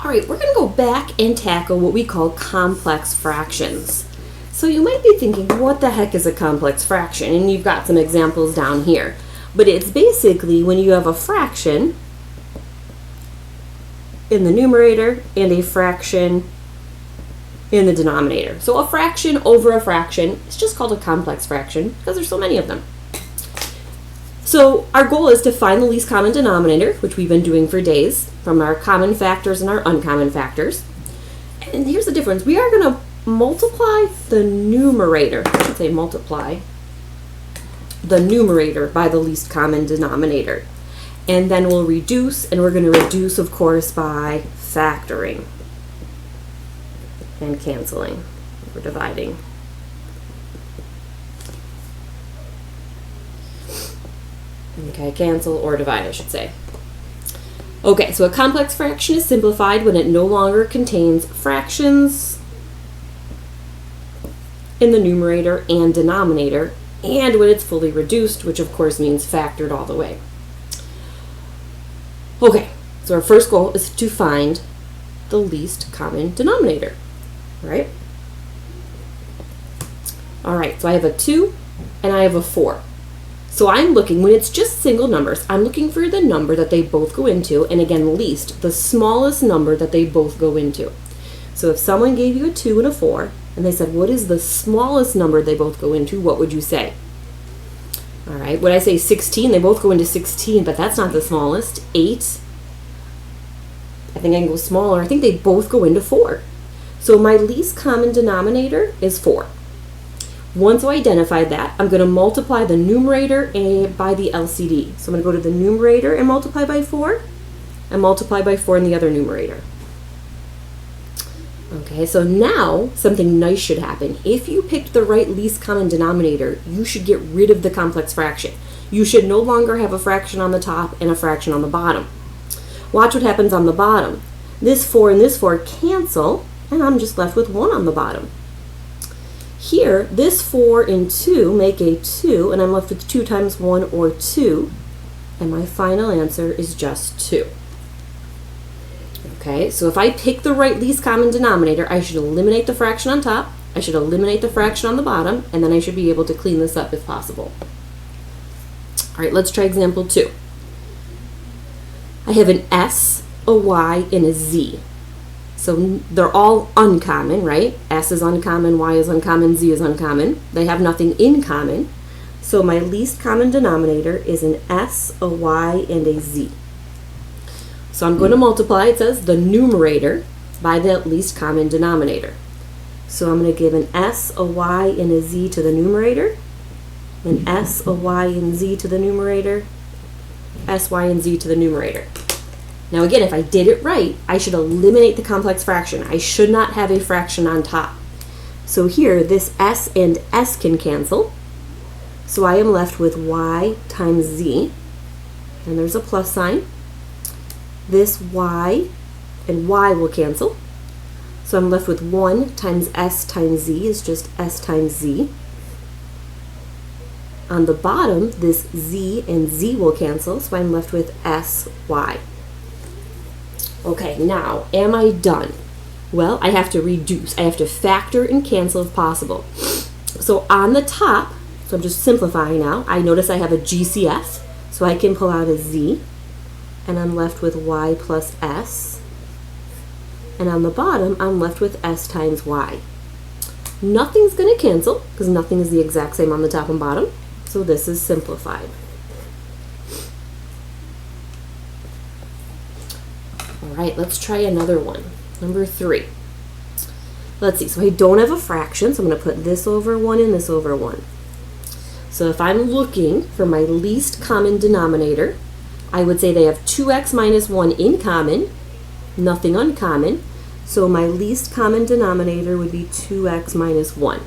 All right, we're going to go back and tackle what we call complex fractions. So you might be thinking, what the heck is a complex fraction? And you've got some examples down here. But it's basically when you have a fraction in the numerator and a fraction in the denominator. So a fraction over a fraction is just called a complex fraction because there's so many of them. So our goal is to find the least common denominator, which we've been doing for days, from our common factors and our uncommon factors. And here's the difference. We are going to multiply the numerator, I should say multiply the numerator by the least common denominator. And then we'll reduce, and we're going to reduce, of course, by factoring and canceling or dividing. Okay, cancel or divide, I should say. Okay, so a complex fraction is simplified when it no longer contains fractions in the numerator and denominator, and when it's fully reduced, which of course means factored all the way. Okay, so our first goal is to find the least common denominator, right? All right, so I have a 2 and I have a 4. So I'm looking, when it's just single numbers, I'm looking for the number that they both go into, and again, least, the smallest number that they both go into. So if someone gave you a 2 and a 4, and they said, what is the smallest number they both go into, what would you say? All right, would I say 16? They both go into 16, but that's not the smallest. 8, I think I can go smaller. I think they both go into 4. So my least common denominator is 4. Once I identify that, I'm going to multiply the numerator by the LCD. So I'm going to go to the numerator and multiply by 4, and multiply by 4 in the other numerator. Okay, so now something nice should happen. If you picked the right least common denominator, you should get rid of the complex fraction. You should no longer have a fraction on the top and a fraction on the bottom. Watch what happens on the bottom. This 4 and this 4 cancel, and I'm just left with 1 on the bottom. Here, this 4 and 2 make a 2, and I'm left with 2 times 1, or 2, and my final answer is just 2. Okay, so if I pick the right least common denominator, I should eliminate the fraction on top, I should eliminate the fraction on the bottom, and then I should be able to clean this up if possible. All right, let's try example 2. I have an S, a Y, and a Z. So they're all uncommon, right? S is uncommon, Y is uncommon, Z is uncommon. They have nothing in common. So my least common denominator is an S, a Y, and a Z. So I'm going to multiply, it says, the numerator by the least common denominator. So I'm going to give an S, a Y, and a Z to the numerator, an S, a Y, and Z to the numerator, S, Y, and Z to the numerator. Now again, if I did it right, I should eliminate the complex fraction. I should not have a fraction on top. So here, this S and S can cancel. So I am left with Y times Z, and there's a plus sign. This Y and Y will cancel. So I'm left with 1 times S times Z is just S times Z. On the bottom, this Z and Z will cancel, so I'm left with SY. Okay, now, am I done? Well, I have to reduce. I have to factor and cancel if possible. So on the top, so I'm just simplifying now, I notice I have a GCS, so I can pull out a Z, and I'm left with Y plus S. And on the bottom, I'm left with S times Y. Nothing's going to cancel, because nothing is the exact same on the top and bottom, so this is simplified. All right, let's try another one. Number 3. Let's see, so I don't have a fraction, so I'm going to put this over 1 and this over 1. So if I'm looking for my least common denominator, I would say they have 2x minus 1 in common, nothing uncommon, so my least common denominator would be 2x minus 1.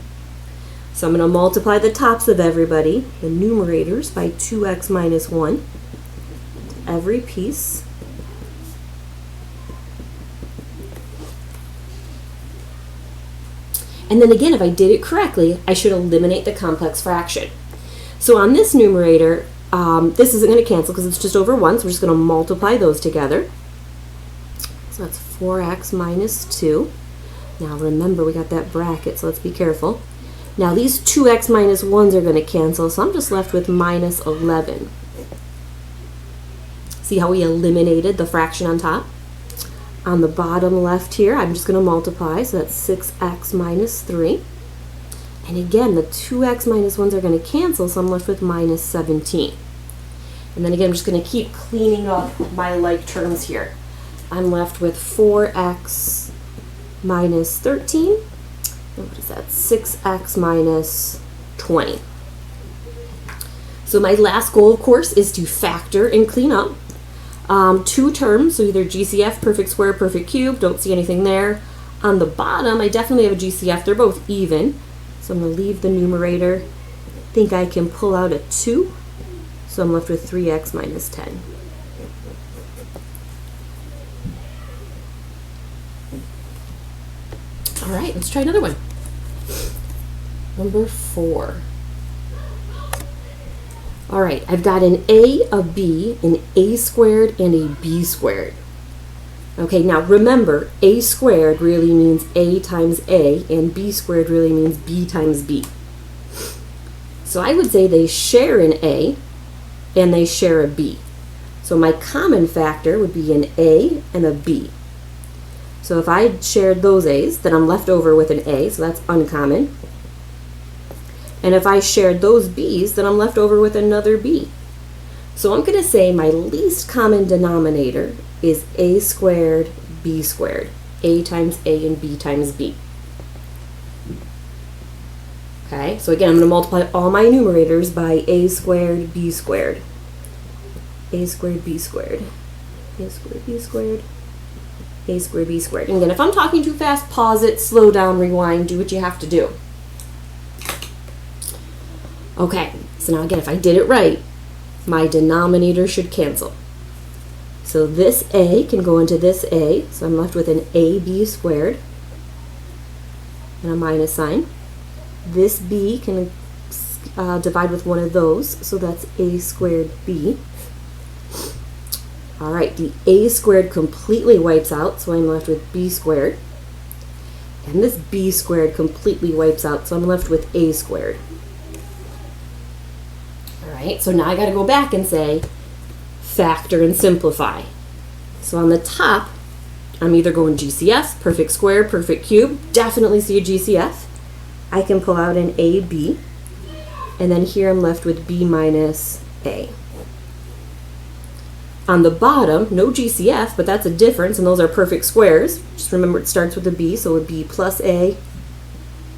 So I'm going to multiply the tops of everybody, the numerators, by 2x minus 1, every piece. And then again, if I did it correctly, I should eliminate the complex fraction. So on this numerator, this isn't going to cancel because it's just over 1, so we're just going to multiply those together. So that's 4x minus 2. Now remember, we got that bracket, so let's be careful. Now these 2x minus 1s are going to cancel, so I'm just left with minus 11. See how we eliminated the fraction on top? On the bottom left here, I'm just going to multiply, so that's 6x minus 3. And again, the 2x minus 1s are going to cancel, so I'm left with minus 17. And then again, I'm just going to keep cleaning up my like terms here. I'm left with 4x minus 13. What is that? 6x minus 20. So my last goal, of course, is to factor and clean up. Two terms, so either GCF, perfect square, perfect cube, don't see anything there. On the bottom, I definitely have a GCF. They're both even. So I'm going to leave the numerator. I think I can pull out a 2. So I'm left with 3x minus 10. All right, let's try another one. Number 4. All right, I've got an a, a b, an a squared, and a b squared. Okay, now remember, a squared really means a times a, and b squared really means b times b. So I would say they share an a, and they share a b. So my common factor would be an a and a b. So if I shared those a's, then I'm left over with an a, so that's uncommon. And if I shared those b's, then I'm left over with another b. So I'm going to say my least common denominator is a squared, b squared. A times a and b times b. Okay, so again, I'm going to multiply all my numerators by a squared, b squared. A squared, b squared. A squared, b squared. A squared, b squared. And again, if I'm talking too fast, pause it, slow down, rewind, do what you have to do. Okay, so now again, if I did it right, my denominator should cancel. So this a can go into this a, so I'm left with an ab squared and a minus sign. This b can divide with one of those, so that's a squared b. All right, the a squared completely wipes out, so I'm left with b squared. And this b squared completely wipes out, so I'm left with a squared. All right, so now I got to go back and say factor and simplify. So on the top, I'm either going GCF, perfect square, perfect cube, definitely see a GCF. I can pull out an AB, and then here I'm left with B minus A. On the bottom, no GCF, but that's a difference, and those are perfect squares. Just remember it starts with a B, so it would be plus A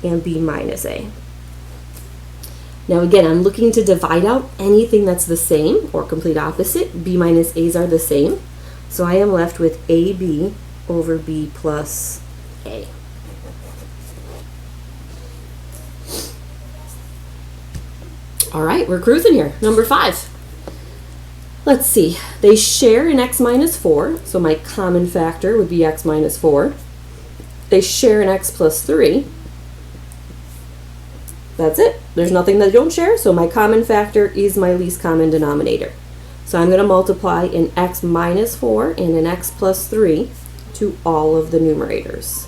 and B minus A. Now again, I'm looking to divide out anything that's the same or complete opposite. B minus A's are the same. So I am left with AB over B plus A. All right, we're cruising here. Number 5. Let's see. They share an x minus 4, so my common factor would be x minus 4. They share an x plus 3. That's it. There's nothing that they don't share, so my common factor is my least common denominator. So I'm going to multiply an x minus 4 and an x plus 3 to all of the numerators.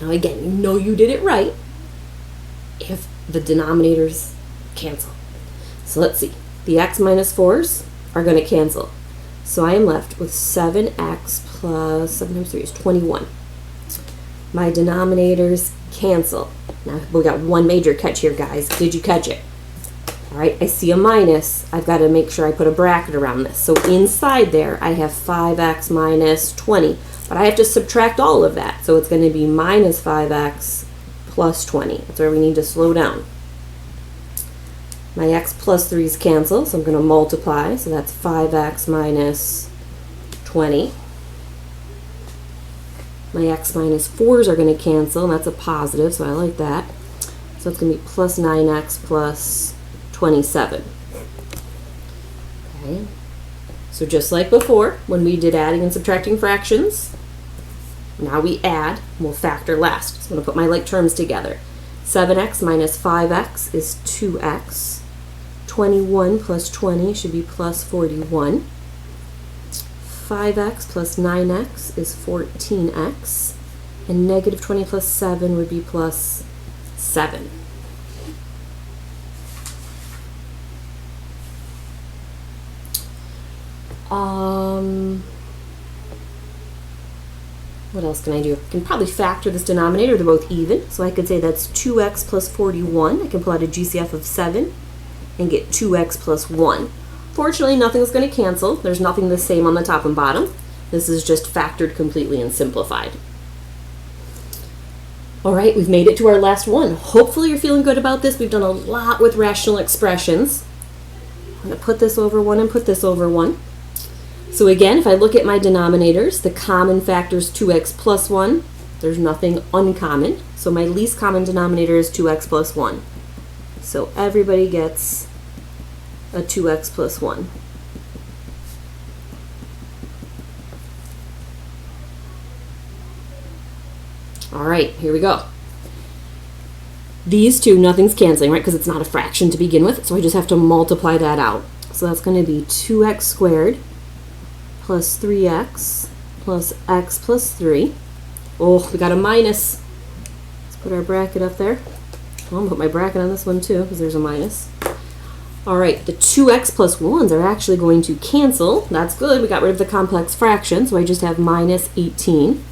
Now again, you know you did it right if the denominators cancel. So let's see. The x minus 4s are going to cancel. So I am left with 7x plus 7 times 3 is 21. My denominators cancel. Now we got one major catch here, guys. Did you catch it? All right, I see a minus. I've got to make sure I put a bracket around this. So inside there, I have 5x minus 20. But I have to subtract all of that. So it's going to be minus 5x plus 20. That's where we need to slow down. My x plus 3's cancel, so I'm going to multiply. So that's 5x minus 20. My x minus 4's are going to cancel, and that's a positive, so I like that. So it's going to be plus 9x plus 27. Okay. So just like before, when we did adding and subtracting fractions, now we add, and we'll factor last. So I'm going to put my like terms together. 7x minus 5x is 2x. 21 plus 20 should be plus 41. 5x plus 9x is 14x. And negative 20 plus 7 would be plus 7. What else can I do? I can probably factor this denominator. They're both even. So I could say that's 2x plus 41. I can pull out a GCF of 7 and get 2x plus 1. Fortunately, nothing's going to cancel. There's nothing the same on the top and bottom. This is just factored completely and simplified. All right, we've made it to our last one. Hopefully you're feeling good about this. We've done a lot with rational expressions. I'm going to put this over 1 and put this over 1. So again, if I look at my denominators, the common factor is 2x plus 1. There's nothing uncommon. So my least common denominator is 2x plus 1. So everybody gets a 2x plus 1. All right, here we go. These two, nothing's canceling, right? Because it's not a fraction to begin with. So I just have to multiply that out. So that's going to be 2x squared plus 3x plus x plus 3. Oh, we got a minus. Let's put our bracket up there. I'm going to put my bracket on this one too, because there's a minus. All right, the 2x plus 1s are actually going to cancel. That's good. We got rid of the complex fraction, so I just have minus 18.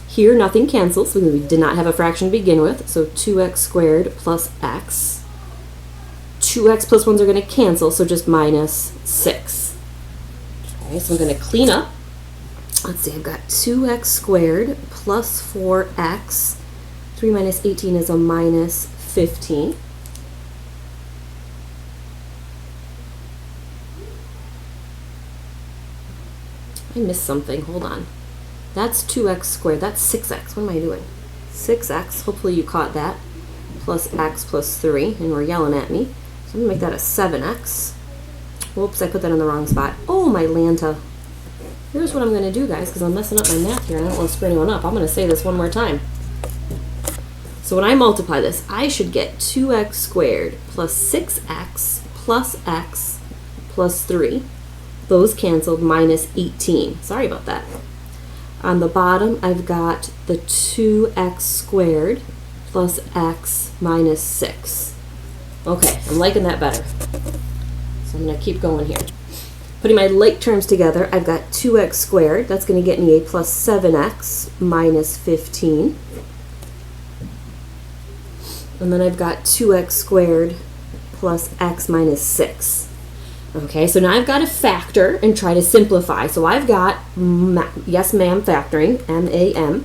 Here, nothing cancels, because we did not have a fraction to begin with, so 2x squared plus x. 2x plus 1s are going to cancel, so just minus 6. Okay, so I'm going to clean up. Let's see, I've got 2x squared plus 4x. 3 minus 18 is a minus 15. I missed something. Hold on. That's 2x squared. That's 6x. What am I doing? 6x. Hopefully you caught that. Plus x plus 3. And we're yelling at me. So I'm going to make that a 7x. Whoops, I put that in the wrong spot. Oh, my Lanta. Here's what I'm going to do, guys, because I'm messing up my math here and I don't want to screw anyone up. I'm going to say this one more time. So when I multiply this, I should get 2x squared plus 6x plus x plus 3. Those canceled, minus 18. Sorry about that. On the bottom, I've got the 2x squared plus x minus 6. Okay, I'm liking that better. So I'm going to keep going here. Putting my like terms together, I've got 2x squared. That's going to get me a plus 7x minus 15. And then I've got 2x squared plus x minus 6. Okay, so now I've got to factor and try to simplify. So I've got yes ma'am factoring, M-A-M.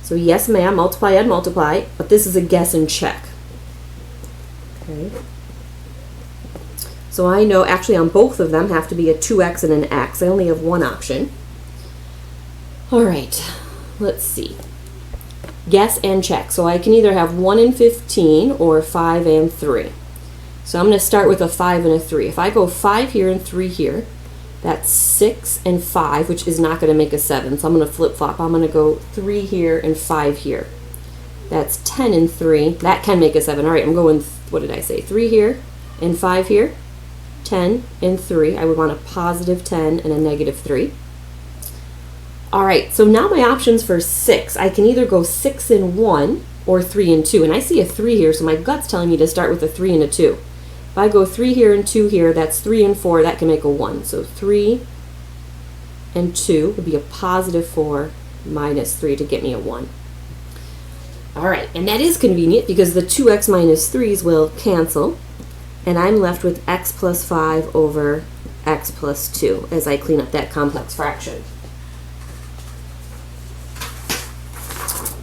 So yes ma'am, multiply, add, multiply, but this is a guess and check. Okay. So I know actually on both of them have to be a 2x and an x. I only have one option. All right, let's see. Guess and check. So I can either have 1 and 15 or 5 and 3. So I'm going to start with a 5 and a 3. If I go 5 here and 3 here, that's 6 and 5, which is not going to make a 7. So I'm going to flip-flop. I'm going to go 3 here and 5 here. That's 10 and 3. That can make a 7. All right, I'm going, what did I say? 3 here and 5 here. 10 and 3. I would want a positive 10 and a negative 3. All right, so now my options for 6. I can either go 6 and 1 or 3 and 2. And I see a 3 here, so my gut's telling me to start with a 3 and a 2. If I go 3 here and 2 here, that's 3 and 4. That can make a 1. So 3 and 2 would be a positive 4 minus 3 to get me a 1. All right, and that is convenient because the 2x minus 3's will cancel. And I'm left with x plus 5 over x plus 2 as I clean up that complex fraction.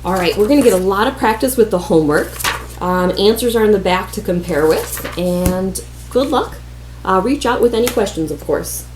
All right, we're going to get a lot of practice with the homework. Answers are in the back to compare with, and good luck. Reach out with any questions, of course.